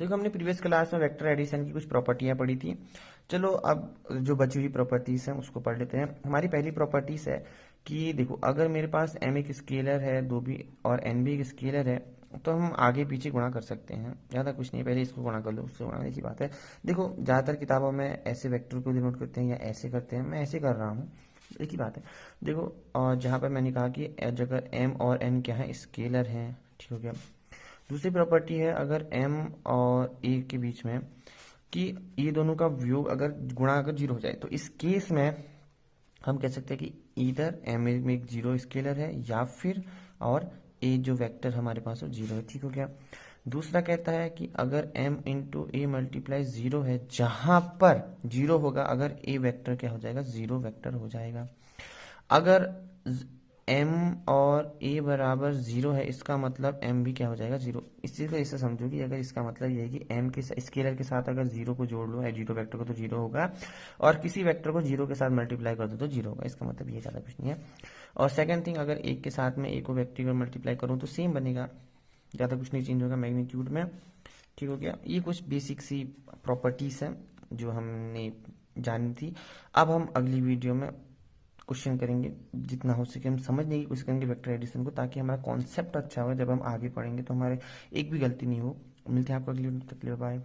देखो हमने previous class में वेक्टर एडिशन की कुछ प्रॉपर्टियां पढ़ी थी। चलो अब जो बची हुई प्रॉपर्टीज हैं उसको पढ़ लेते हैं। हमारी पहली प्रॉपर्टीज है कि देखो अगर मेरे पास m एक स्केलर है, दो भी और n भी एक स्केलर है, तो हम आगे पीछे गुणा कर सकते हैं। ज़्यादा कुछ नहीं, पहले इसको गुणा कर लो, उससे गुणा की बात है। देखो ज़्यादातर किताबों में ऐसे वेक्टर को डिनोट करते हैं या ऐसे करते हैं, मैं ऐसे कर रहा हूँ, एक ही बात है। देखो और जहाँ पर मैंने कहा कि अगर m और n क्या है, स्केलर हैं, ठीक हो गया। दूसरी प्रॉपर्टी है अगर m और a के बीच में कि ये दोनों का योग अगर गुणा अगर जीरो हो जाए, तो इस केस में हम कह सकते हैं कि इधर m में एक जीरो स्केलर है या फिर और a जो वेक्टर हमारे पास वो जीरो है, ठीक हो गया। दूसरा कहता है कि अगर m into A multiply zero है, जहां पर जीरो होगा अगर a वेक्टर क्या हो जाएगा, जीरो वेक्टर हो जाएगा। अगर m और a बराबर जीरो है, इसका मतलब m भी क्या हो जाएगा, जीरो। इस चीज को ऐसे समझो कि अगर इसका मतलब ये है कि m के स्केलर के साथ अगर जीरो को जोड़ लो है, जीरो वेक्टर को, तो जीरो होगा, और किसी वेक्टर को जीरो के साथ मल्टीप्लाई कर दो तो जीरो होगा। इसका मतलब ये ज्यादा कुछ नहीं है। और सेकंड थिंग, अगर एक के साथ में एक को वेक्टर को मल्टीप्लाई करूँ तो सेम बनेगा, ज्यादा कुछ नहीं चेंज होगा मैग्नीट्यूड में, ठीक हो गया। ये कुछ बेसिक सी प्रॉपर्टीज हैं जो हमने जानी थी। अब हम अगली वीडियो में क्वेश्चन करेंगे, जितना हो सके हम समझने की कोशिश करेंगे वेक्टर एडिशन को, ताकि हमारा कॉन्सेप्ट अच्छा हो, जब हम आगे पढ़ेंगे तो हमारे एक भी गलती नहीं हो। मिलते हैं आपको अगली वीडियो, तक के लिए बाय।